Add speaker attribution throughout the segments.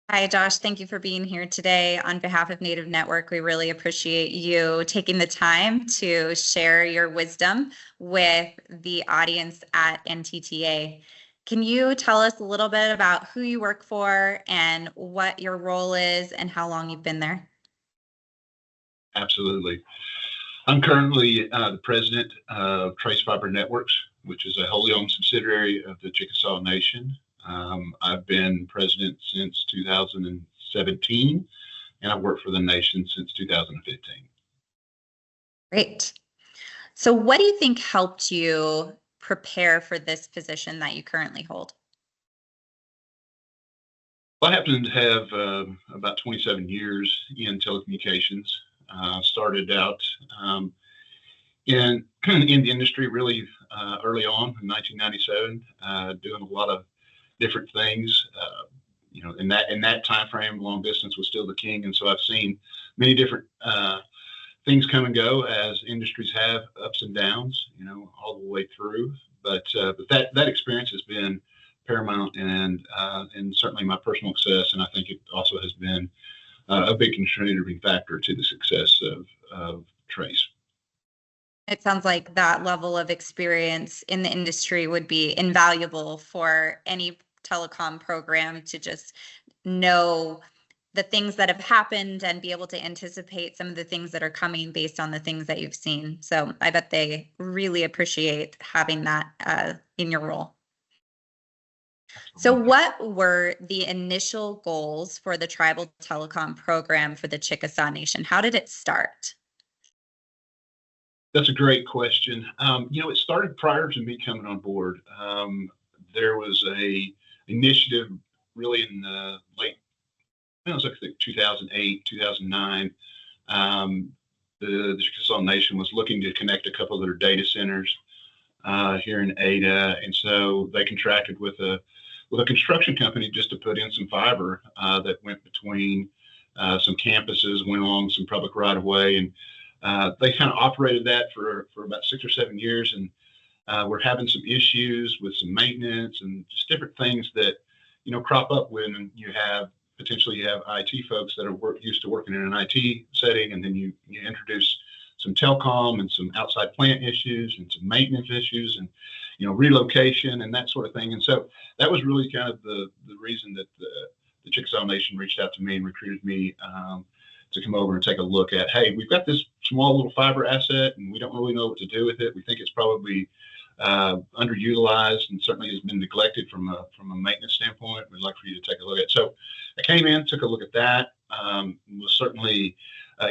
Speaker 1: Hi, Josh. Thank you for being here today. On behalf of Native Network, we really appreciate you taking the time to share your wisdom with the audience at NTTA. Can you tell us a little bit about who you work for and what your role is and how long you've been there?
Speaker 2: Absolutely. I'm currently the president of Trace Fiber Networks, which is a wholly owned subsidiary of the Chickasaw Nation. I've been president since 2017, and I've worked for the nation since 2015.
Speaker 1: Great. So what do you think helped you prepare for this position that you currently hold?
Speaker 2: Well, I happen to have about 27 years in telecommunications. Started out in the industry really early on in 1997, doing a lot of different things. In that time frame, long distance was still the king, and so I've seen many different things come and go as industries have ups and downs, all the way through. But that experience has been paramount and certainly my personal success, and I think it also has been a big contributing factor to the success of Trace.
Speaker 1: It sounds like that level of experience in the industry would be invaluable for any telecom program to just know the things that have happened and be able to anticipate some of the things that are coming based on the things that you've seen. So I bet they really appreciate having that in your role. So what were the initial goals for the tribal telecom program for the Chickasaw Nation? How did it start?
Speaker 2: That's a great question. It started prior to me coming on board. There was a initiative really in the late, it was like 2008, 2009. The Chickasaw Nation was looking to connect a couple of their data centers here in Ada, and so they contracted with a construction company just to put in some fiber that went between some campuses, went along some public right of way, and they kind of operated that for about 6 or 7 years, and we're having some issues with some maintenance and just different things that crop up when you have IT folks that are used to working in an IT setting, and then you introduce some telecom and some outside plant issues and some maintenance issues and relocation and that sort of thing. And so that was really kind of the reason that the Chickasaw Nation reached out to me and recruited me to come over and take a look at, hey, we've got this small little fiber asset and we don't really know what to do with it. We think it's probably underutilized and certainly has been neglected from a maintenance standpoint. We'd like for you to take a look at it. So I came in, took a look at that, was certainly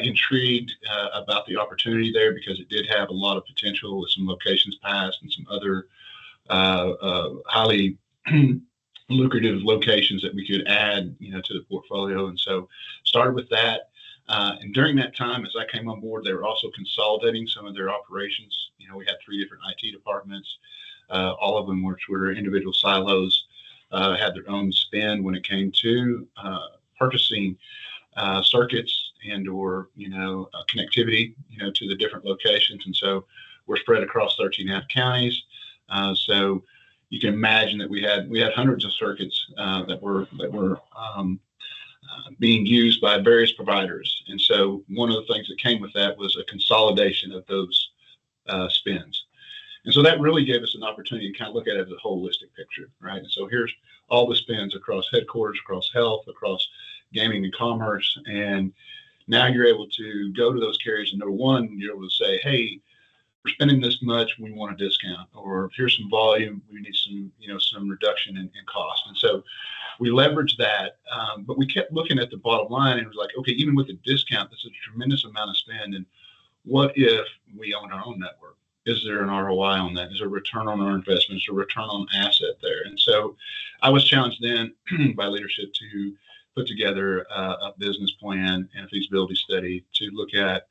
Speaker 2: intrigued about the opportunity there because it did have a lot of potential with some locations passed and some other highly lucrative locations that we could add, to the portfolio. And so started with that. And during that time, as I came on board, they were also consolidating some of their operations. We had 3 different IT departments, all of them which were individual silos, had their own spend when it came to purchasing circuits and or connectivity to the different locations. And so we're spread across 13.5 counties. So you can imagine that we had hundreds of circuits that were being used by various providers. And so one of the things that came with that was a consolidation of those spends. And so that really gave us an opportunity to kind of look at it as a holistic picture, right? And so here's all the spends across headquarters, across health, across gaming and commerce. And now you're able to go to those carriers and number one, you're able to say, hey, we're spending this much, we want a discount, or here's some volume, we need some reduction in cost. And so we leveraged that, but we kept looking at the bottom line and it was like, okay, even with the discount, this is a tremendous amount of spend. And what if we own our own network? Is there an ROI on that? Is there a return on our investment? Is there a return on asset there? And so I was challenged then by leadership to put together a business plan and a feasibility study to look at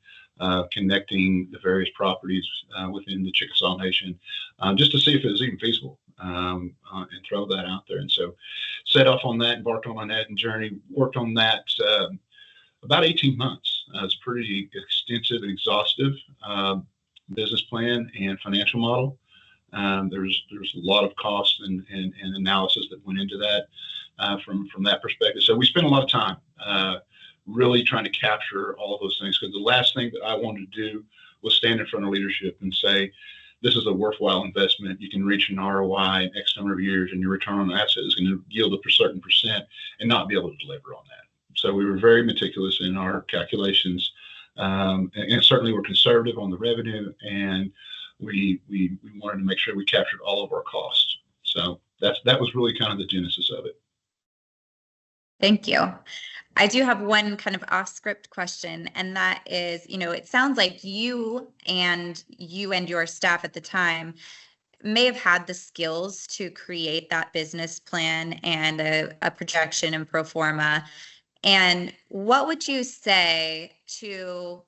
Speaker 2: connecting the various properties within the Chickasaw Nation, just to see if it was even feasible, and throw that out there. And so set off on that, embarked on that journey, worked on that about 18 months. It's pretty extensive and exhaustive business plan and financial model. There's a lot of cost and analysis that went into that from that perspective. So we spent a lot of time really trying to capture all of those things, because the last thing that I wanted to do was stand in front of leadership and say, this is a worthwhile investment. You can reach an ROI in X number of years, and your return on asset is going to yield a certain percent, and not be able to deliver on that. So we were very meticulous in our calculations, and certainly we're conservative on the revenue, and we wanted to make sure we captured all of our costs. So that was really kind of the genesis of it.
Speaker 1: Thank you. I do have one kind of off script question, and that is, it sounds like you and your staff at the time may have had the skills to create that business plan and a projection and pro forma. And what would you say to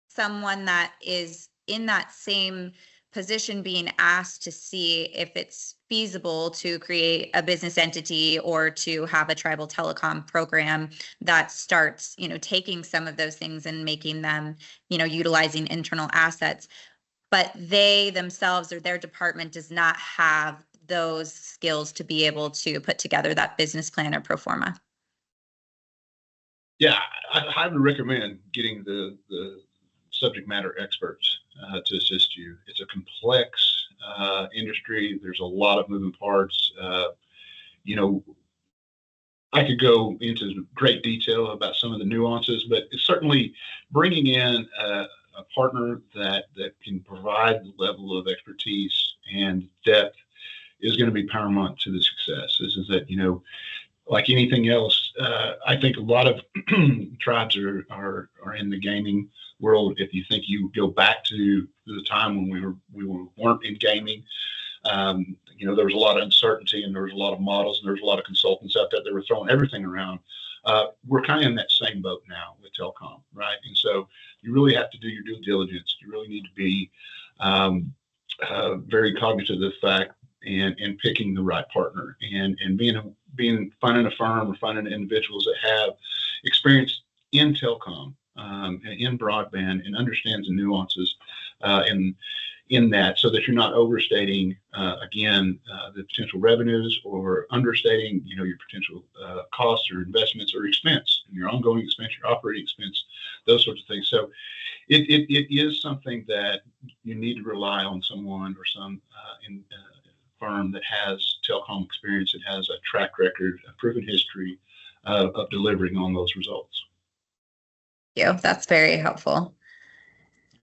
Speaker 1: someone that is in that same position, being asked to see if it's feasible to create a business entity or to have a tribal telecom program that starts, taking some of those things and making them, utilizing internal assets, but they themselves or their department does not have those skills to be able to put together that business plan or pro forma?
Speaker 2: Yeah, I highly recommend getting the subject matter experts to assist you. It's a complex industry. There's a lot of moving parts. I could go into great detail about some of the nuances, but it's certainly bringing in a partner that can provide the level of expertise and depth is going to be paramount to the success. This is that, like anything else, I think a lot of tribes are in the gaming world. If you think you go back to the time when we weren't in gaming, there was a lot of uncertainty, and there was a lot of models, and there was a lot of consultants out there that were throwing everything around. We're kind of in that same boat now with telecom, right? And so you really have to do your due diligence. You really need to be very cognizant of the fact and picking the right partner, and finding a firm or finding individuals that have experience in telecom and in broadband and understands the nuances in that, so that you're not overstating the potential revenues, or understating your potential costs or investments or expense, your ongoing expense, your operating expense, those sorts of things. So it is something that you need to rely on someone or some firm that has telecom experience, that has a track record, a proven history of delivering on those results.
Speaker 1: Yeah, that's very helpful.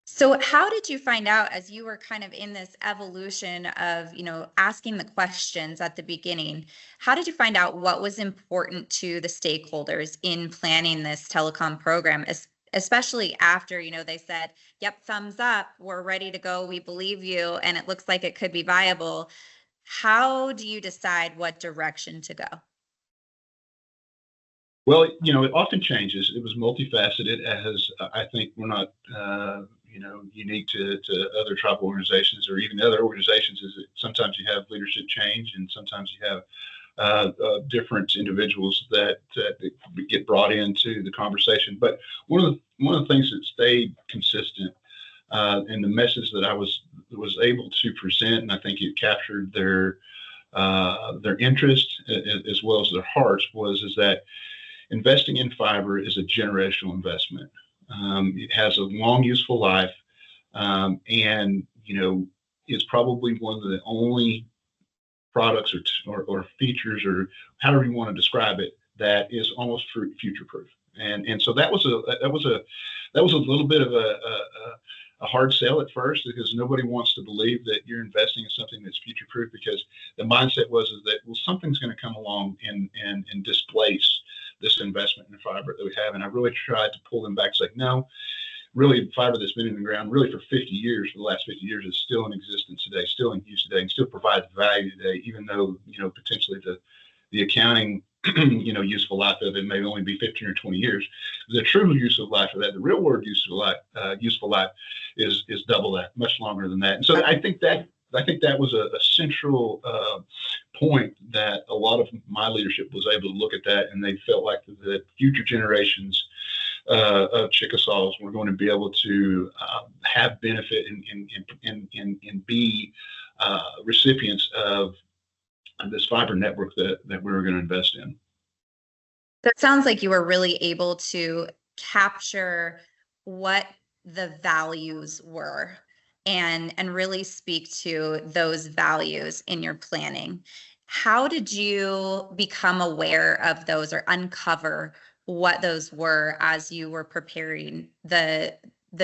Speaker 1: So how did you find out, as you were kind of in this evolution of, asking the questions at the beginning, how did you find out what was important to the stakeholders in planning this telecom program, especially after, they said, yep, thumbs up, we're ready to go, we believe you, and it looks like it could be viable? How do you decide what direction to go?
Speaker 2: Well, it often changes. It was multifaceted, as I think we're not, unique to other tribal organizations or even other organizations, is that sometimes you have leadership change, and sometimes you have different individuals that get brought into the conversation. But one of the things that stayed consistent, and the message that I was able to present, and I think it captured their interest as well as their hearts, is that investing in fiber is a generational investment. It has a long, useful life, and it's probably one of the only products or features, or however you want to describe it, that is almost future proof. And so that was a little bit of a hard sell at first, because nobody wants to believe that you're investing in something that's future proof, because the mindset is that, well, something's going to come along and displace this investment in fiber that we have. And I really tried to pull them back. It's like, no, really, fiber that's been in the ground really for 50 years, for the last 50 years, is still in existence today, still in use today, and still provides value today, even though, potentially the accounting, useful life of it may only be 15 or 20 years. The true useful life of that, the real world useful life is double that, much longer than that. And so I think that was a central point, that a lot of my leadership was able to look at that, and they felt like the future generations of Chickasaws. We're going to be able to have benefit and be recipients of this fiber network that we're going to invest in.
Speaker 1: That sounds like you were really able to capture what the values were and really speak to those values in your planning. How did you become aware of those or uncover what those were as you were preparing the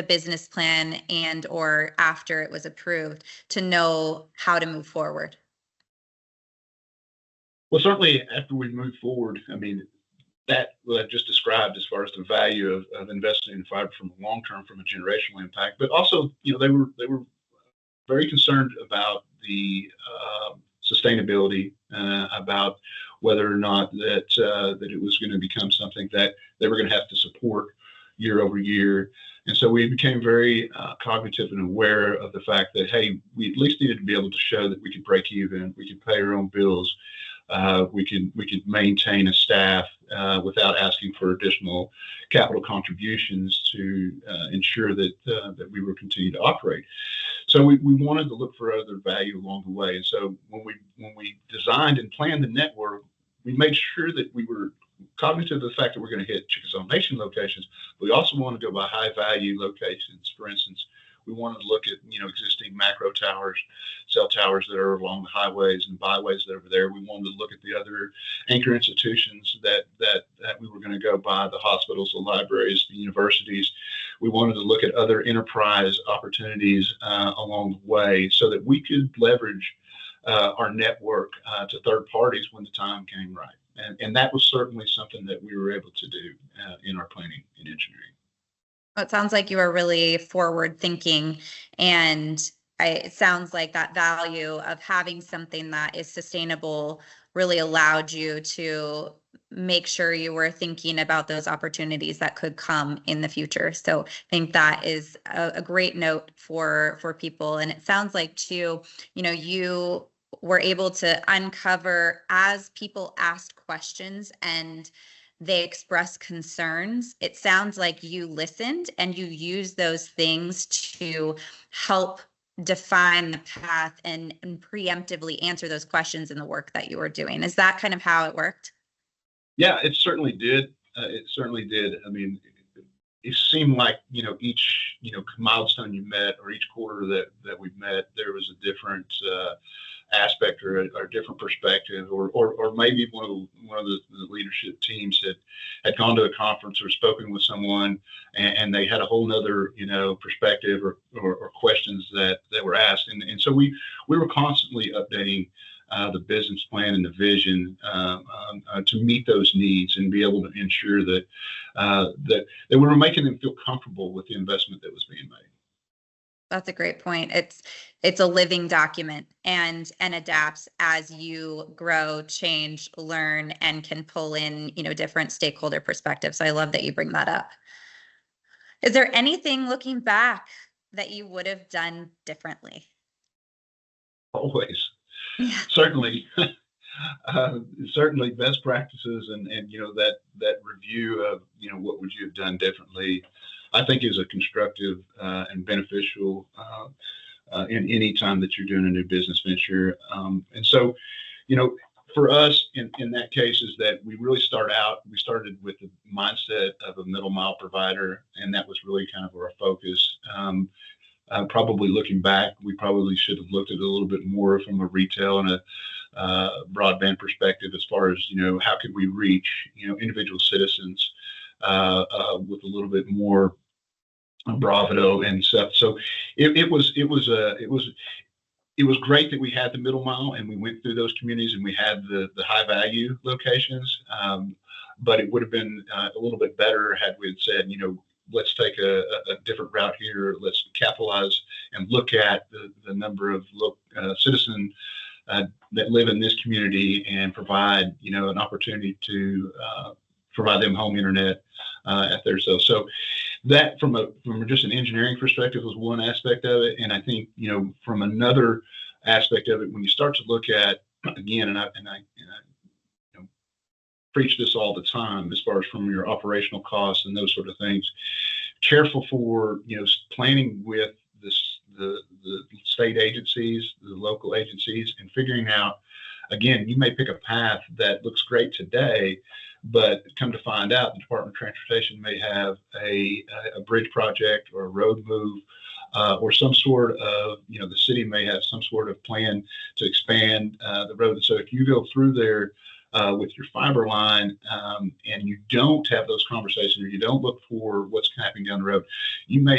Speaker 1: business plan and or after it was approved to know how to move forward?
Speaker 2: Well, certainly after we move forward, I mean, that what I just described as far as the value of investing in fiber from a long term, from a generational impact, but also, they were very concerned about the sustainability, about whether or not that it was going to become something that they were going to have to support year over year. And so we became very cognitive and aware of the fact that, hey, we at least needed to be able to show that we could break even, we could pay our own bills, we could maintain a staff without asking for additional capital contributions to ensure that we were continuing to operate. So we wanted to look for other value along the way. And so when we designed and planned the network, we made sure that we were cognitive of the fact that we're going to hit Chickasaw Nation locations. But we also wanted to go by high value locations. For instance, we wanted to look at existing macro towers, cell towers that are along the highways and byways that are over there. We wanted to look at the other anchor institutions that we were going to go by, the hospitals, the libraries, the universities. We wanted to look at other enterprise opportunities along the way so that we could leverage our network to third parties when the time came right. And that was certainly something that we were able to do in our planning and engineering.
Speaker 1: Well, it sounds like you are really forward thinking, and it sounds like that value of having something that is sustainable really allowed you to make sure you were thinking about those opportunities that could come in the future. So I think that is a great note for people. And it sounds like too, you were able to uncover as people asked questions and they express concerns. It sounds like you listened and you used those things to help define the path and preemptively answer those questions in the work that you were doing. Is that kind of how it worked?
Speaker 2: Yeah, it certainly did. It certainly did. I mean, it seemed like, each, milestone you met or each quarter that we met, there was a different aspect or a different perspective, or maybe one of the leadership teams had gone to a conference or spoken with someone and they had a whole nother perspective or questions that were asked, and so we were constantly updating the business plan and the vision to meet those needs and be able to ensure that we were making them feel comfortable with the investment that was being made.
Speaker 1: That's a great point. It's a living document and adapts as you grow, change, learn, and can pull in, different stakeholder perspectives. So I love that you bring that up. Is there anything looking back that you would have done differently?
Speaker 2: Always.
Speaker 1: Yeah.
Speaker 2: Certainly. Certainly best practices and that review of what would you have done differently, I think is a constructive and beneficial in any time that you're doing a new business venture. And so, for us in that case is that we really we started with the mindset of a middle mile provider, and that was really kind of our focus. Probably looking back, we probably should have looked at it a little bit more from a retail and a broadband perspective as far as, how could we reach, individual citizens with a little bit more bravado and stuff. So it was great that we had the middle mile and we went through those communities and we had the high value locations. But it would have been a little bit better had we had said, let's take a different route here. Let's capitalize and look at the number of citizens that live in this community and provide, an opportunity to provide them home internet at their cell. So that from just an engineering perspective was one aspect of it. And I think, from another aspect of it, when you start to look at, again, and I preach this all the time as far as from your operational costs and those sort of things. Careful for, planning with the state agencies, the local agencies, and figuring out, again, you may pick a path that looks great today, but come to find out the Department of Transportation may have a bridge project or a road move, or some sort of, the city may have some sort of plan to expand the road. So if you go through there with your fiber line, and you don't have those conversations, or you don't look for what's happening down the road, you may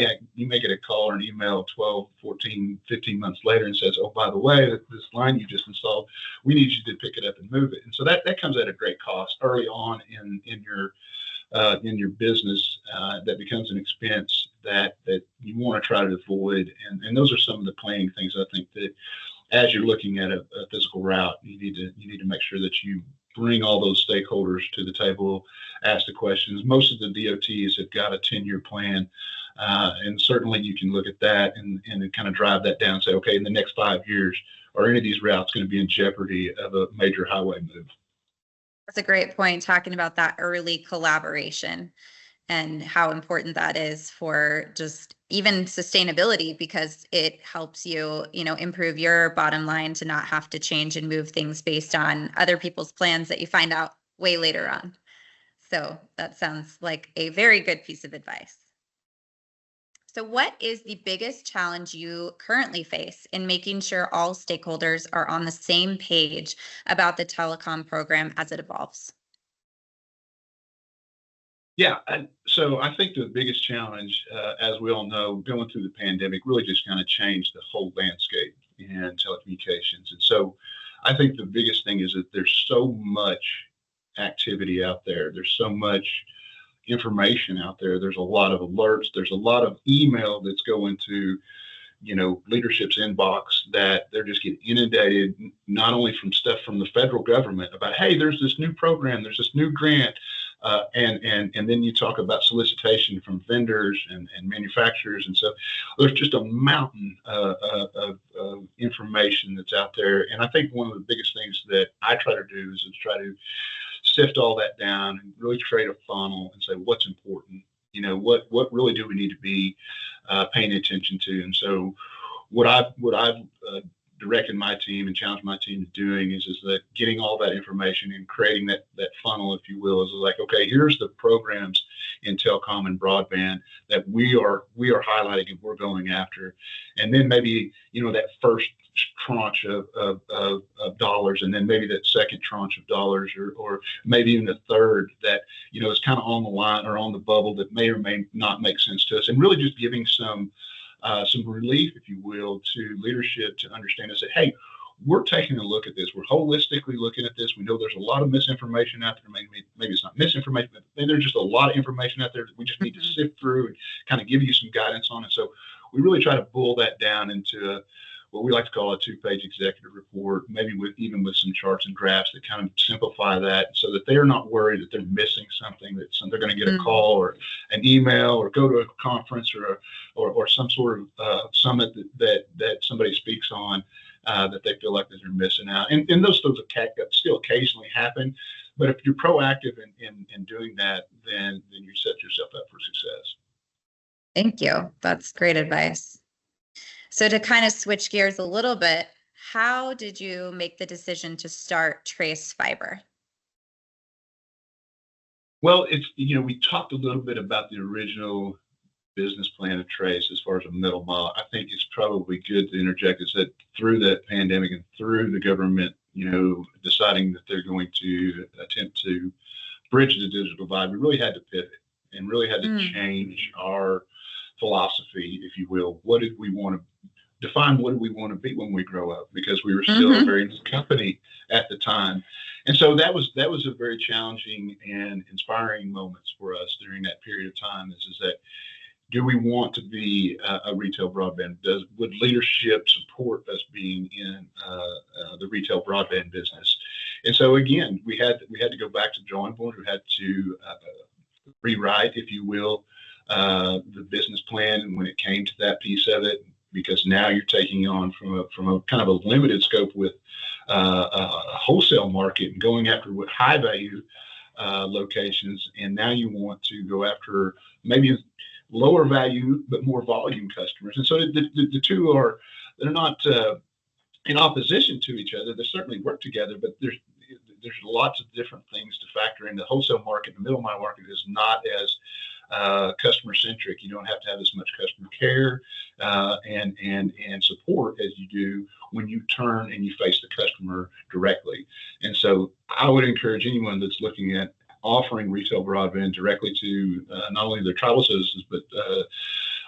Speaker 2: get a call or an email 12, 14, 15 months later and says, oh, by the way, this line you just installed, we need you to pick it up and move it. And so that comes at a great cost early on in your business. That becomes an expense that you want to try to avoid. And those are some of the planning things, I think, that as you're looking at a physical route, you need to make sure that you bring all those stakeholders to the table, ask the questions. Most of the DOTs have got a 10-year plan, and certainly you can look at that and kind of drive that down and say, okay, in the next 5 years, are any of these routes going to be in jeopardy of a major highway move?
Speaker 1: That's a great point, talking about that early collaboration and how important that is for just even sustainability, because it helps you, improve your bottom line to not have to change and move things based on other people's plans that you find out way later on. So that sounds like a very good piece of advice. So what is the biggest challenge you currently face in making sure all stakeholders are on the same page about the telecom program as it evolves?
Speaker 2: Yeah, so I think the biggest challenge, as we all know, going through the pandemic really just kind of changed the whole landscape in telecommunications. And so I think the biggest thing is that there's so much activity out there. There's so much information out there. There's a lot of alerts. There's a lot of email that's going to, leadership's inbox, that they're just getting inundated, not only from stuff from the federal government about, hey, there's this new program, there's this new grant. And then you talk about solicitation from vendors and manufacturers. And so there's just a mountain of information that's out there. And I think one of the biggest things that I try to do is try to sift all that down and really create a funnel and say, what's important? What really do we need to be paying attention to? And so what I've directed my team and challenged my team to doing is that getting all that information and creating that funnel, if you will, is like, okay, here's the programs in telecom and broadband that we are highlighting and we're going after. And then maybe, that first tranche of dollars, and then maybe that second tranche of dollars, or maybe even a third that, is kind of on the line or on the bubble that may or may not make sense to us, and really just giving some relief, if you will, to leadership to understand and say, hey, we're taking a look at this. We're holistically looking at this. We know there's a lot of misinformation out there. Maybe it's not misinformation, but maybe there's just a lot of information out there that we just need to sift through and kind of give you some guidance on it. So we really try to boil that down into what we like to call a 2-page executive report, maybe even with some charts and graphs that kind of simplify that, so that they're not worried that they're missing something, that they're going to get a call or an email or go to a conference or some sort of summit that somebody speaks on, that they feel like that they're missing out. And those things still occasionally happen. But if you're proactive in doing that, then you set yourself up for success.
Speaker 1: Thank you. That's great advice. So to kind of switch gears a little bit, how did you make the decision to start Trace Fiber?
Speaker 2: Well, we talked a little bit about the original business plan of Trace as far as a middle mile. I think it's probably good to interject is that through that pandemic and through the government, deciding that they're going to attempt to bridge the digital divide, we really had to pivot and really had to change our philosophy, if you will. What did we want to define? What do we want to be when we grow up? Because we were still a very new company at the time. And so that was a very challenging and inspiring moments for us during that period of time, is that, do we want to be a retail broadband? Would leadership support us being in the retail broadband business? And so again, we had to go back to drawing board. We had to rewrite, if you will, the business plan. And when it came to that piece of it, because now you're taking on from a kind of a limited scope with a wholesale market and going after what high value locations, and now you want to go after maybe lower value but more volume customers. And so the two they're not in opposition to each other. They certainly work together, but there's lots of different things to factor in. The wholesale market, the middle mile market, is not as customer centric. You don't have to have as much customer care and support as you do when you turn and you face the customer directly. And so I would encourage anyone that's looking at offering retail broadband directly to not only their tribal citizens, but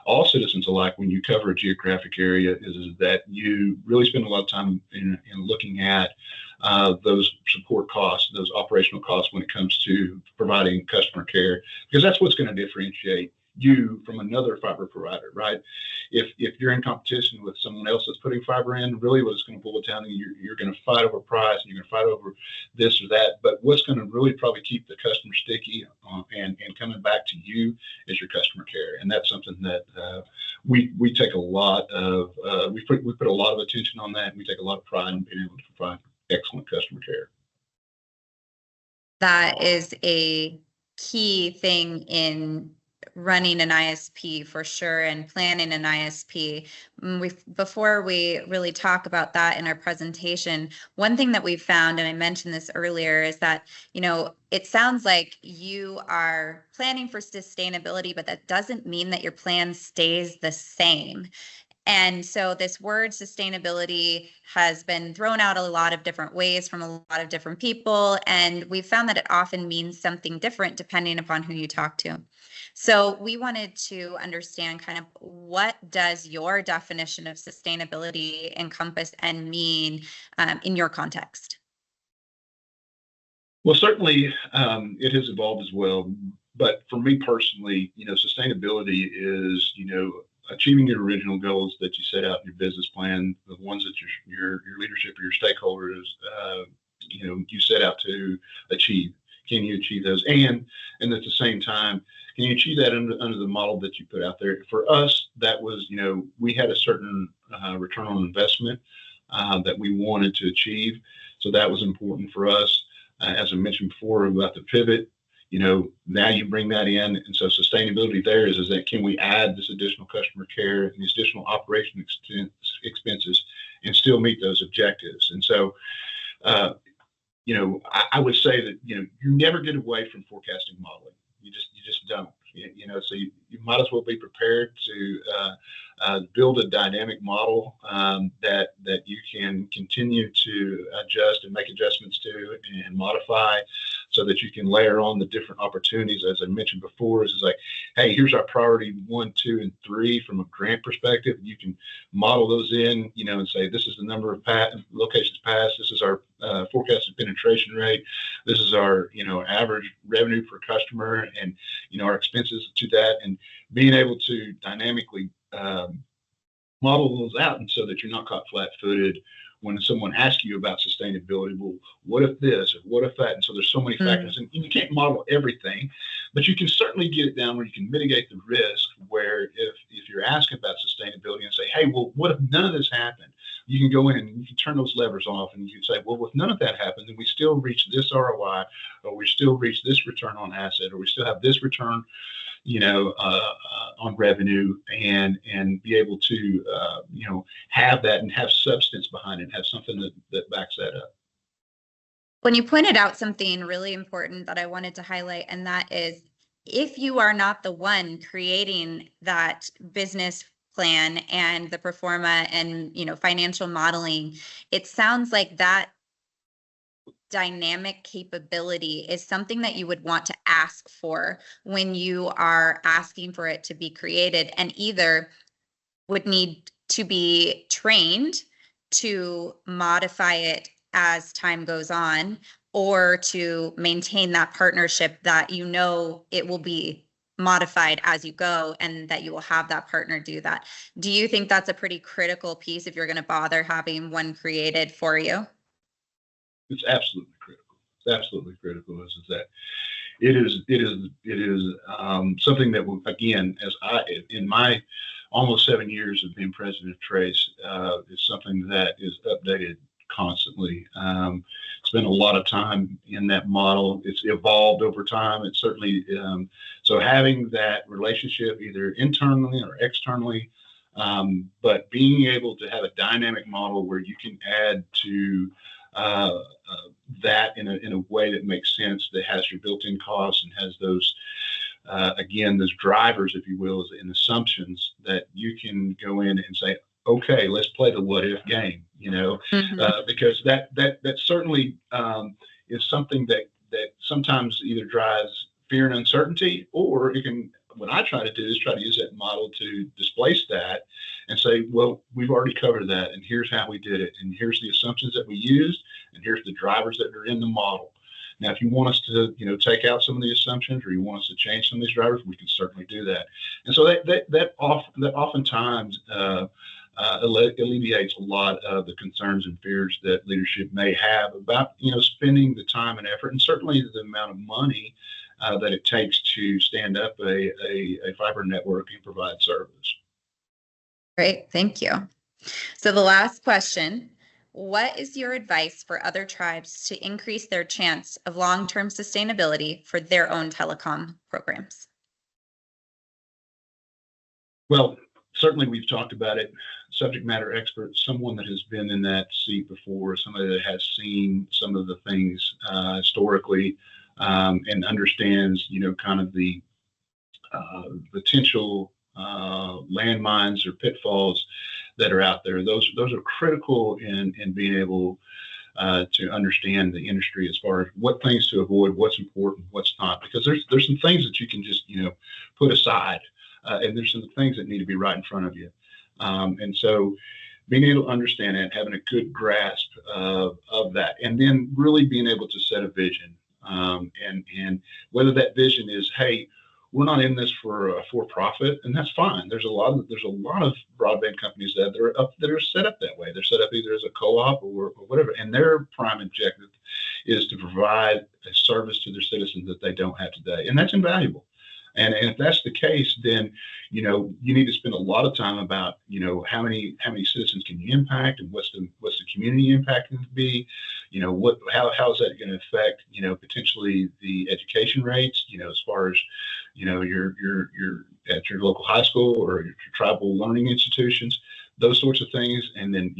Speaker 2: all citizens alike, when you cover a geographic area, is that you really spend a lot of time in looking at those support costs, those operational costs when it comes to providing customer care, because that's what's going to differentiate you from another fiber provider, right? If you're in competition with someone else that's putting fiber in, really what it's going to boil down to, you're going to fight over price and you're going to fight over this or that. But what's going to really probably keep the customer sticky and coming back to you is your customer care. And that's something that we take a lot of, we put a lot of attention on that. And we take a lot of pride in being able to provide excellent customer care.
Speaker 1: That is a key thing in running an ISP for sure, and planning an ISP. Before we really talk about that in our presentation, one thing that we've found, and I mentioned this earlier, is that, it sounds like you are planning for sustainability, but that doesn't mean that your plan stays the same. And so this word sustainability has been thrown out a lot of different ways from a lot of different people. And we've found that it often means something different depending upon who you talk to. So we wanted to understand kind of, what does your definition of sustainability encompass and mean in your context?
Speaker 2: Well, certainly it has evolved as well. But for me personally, sustainability is, achieving your original goals that you set out in your business plan, the ones that your leadership or your stakeholders, you set out to achieve. Can you achieve those? And at the same time, can you achieve that under the model that you put out there? For us, that was, we had a certain return on investment that we wanted to achieve. So that was important for us. As I mentioned before about the pivot, now you bring that in. And so sustainability there is that, can we add this additional customer care and these additional operation expenses and still meet those objectives? And so, I would say that, you never get away from forecasting modeling. You just don't, so you might as well be prepared to build a dynamic model that you can continue to adjust and make adjustments to and modify, so that you can layer on the different opportunities. As I mentioned before, is like, hey, here's our priority 1, 2, and 3 from a grant perspective. You can model those in, and say, this is the number of locations passed. This is our forecasted penetration rate. This is our, average revenue per customer, and, our expenses to that, and being able to dynamically model those out, and so that you're not caught flat-footed when someone asks you about sustainability. Well, what if this or what if that? And so there's so many factors, and you can't model everything, but you can certainly get it down where you can mitigate the risk. Where if you're asking about sustainability and say, hey, well, what if none of this happened? You can go in and you can turn those levers off, and you can say, well, if none of that happened, then we still reach this ROI, or we still reach this return on asset, or we still have this return, on revenue, and be able to, have that and have substance behind it, have something that backs that up.
Speaker 1: When you pointed out something really important that I wanted to highlight, and that is, if you are not the one creating that business plan and the pro forma and, financial modeling, it sounds like that dynamic capability is something that you would want to ask for when you are asking for it to be created, and either would need to be trained to modify it as time goes on, or to maintain that partnership that it will be modified as you go, and that you will have that partner do that. Do you think that's a pretty critical piece if you're going to bother having one created for you?
Speaker 2: It's absolutely critical. It's absolutely critical. Is that it is something that will, again, in my almost 7 years of being president of Trace, is something that is updated constantly, spent a lot of time in that model. It's evolved over time. It's certainly so having that relationship either internally or externally, but being able to have a dynamic model where you can add to that in a way that makes sense, that has your built-in costs and has those again, those drivers, if you will, and assumptions that you can go in and say, okay, let's play the what if game, because that certainly is something that sometimes either drives fear and uncertainty, or it can. What I try to do is try to use that model to displace that and say, well, we've already covered that, and here's how we did it, and here's the assumptions that we used, and here's the drivers that are in the model. Now, if you want us to, take out some of the assumptions, or you want us to change some of these drivers, we can certainly do that. And so that oftentimes alleviates a lot of the concerns and fears that leadership may have about, spending the time and effort, and certainly the amount of money that it takes to stand up a fiber network and provide service.
Speaker 1: Great, thank you. So the last question. What is your advice for other tribes to increase their chance of long-term sustainability for their own telecom programs?
Speaker 2: Well, certainly we've talked about it. Subject matter expert, someone that has been in that seat before, somebody that has seen some of the things historically and understands, kind of the potential landmines or pitfalls that are out there. Those are critical in being able to understand the industry as far as what things to avoid, what's important, what's not, because there's some things that you can just put aside, and there's some things that need to be right in front of you, and so being able to understand it, having a good grasp of that, and then really being able to set a vision, and whether that vision is, hey, we're not in this for profit, and that's fine. There's a lot of broadband companies that are set up that way. They're set up either as a co-op or whatever, and their prime objective is to provide a service to their citizens that they don't have today, and that's invaluable. And if that's the case, then you need to spend a lot of time about how many citizens can you impact, and what's the community impact going to be, how is that going to affect potentially the education rates, as far as your at your local high school or your tribal learning institutions, those sorts of things, and then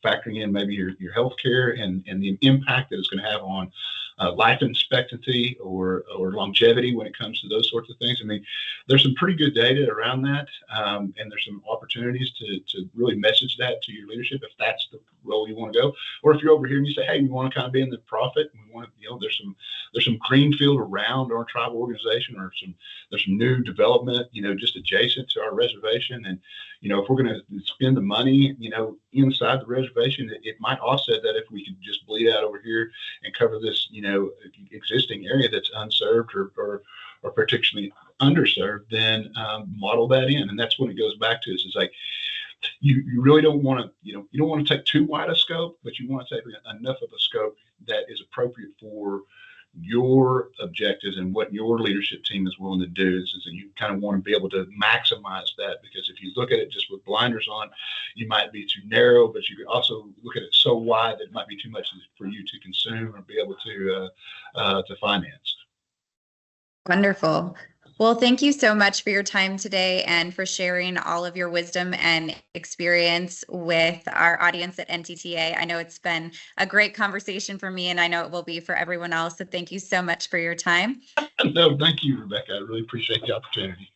Speaker 2: factoring in maybe your healthcare and the impact that it's going to have on life expectancy or longevity when it comes to those sorts of things. I mean, there's some pretty good data around that, and there's some opportunities to really message that to your leadership if that's the role you want to go. Or if you're over here and you say, hey, we want to kind of be in the profit, and we want to, there's some greenfield around our tribal organization, or there's some new development, just adjacent to our reservation, and if we're going to spend the money, inside the reservation, it might offset that if we could just bleed out over here and cover this, existing area that's unserved or particularly underserved, then model that in. And that's when it goes back to is like, you really don't want to, you don't want to take too wide a scope, but you want to take enough of a scope that is appropriate for your objectives and what your leadership team is willing to do. Is that you kind of want to be able to maximize that, because if you look at it just with blinders on, you might be too narrow, but you could also look at it so wide that it might be too much for you to consume or be able to finance.
Speaker 1: Wonderful. Well, thank you so much for your time today and for sharing all of your wisdom and experience with our audience at NTTA. I know it's been a great conversation for me, and I know it will be for everyone else. So thank you so much for your time.
Speaker 2: No, thank you, Rebecca. I really appreciate the opportunity.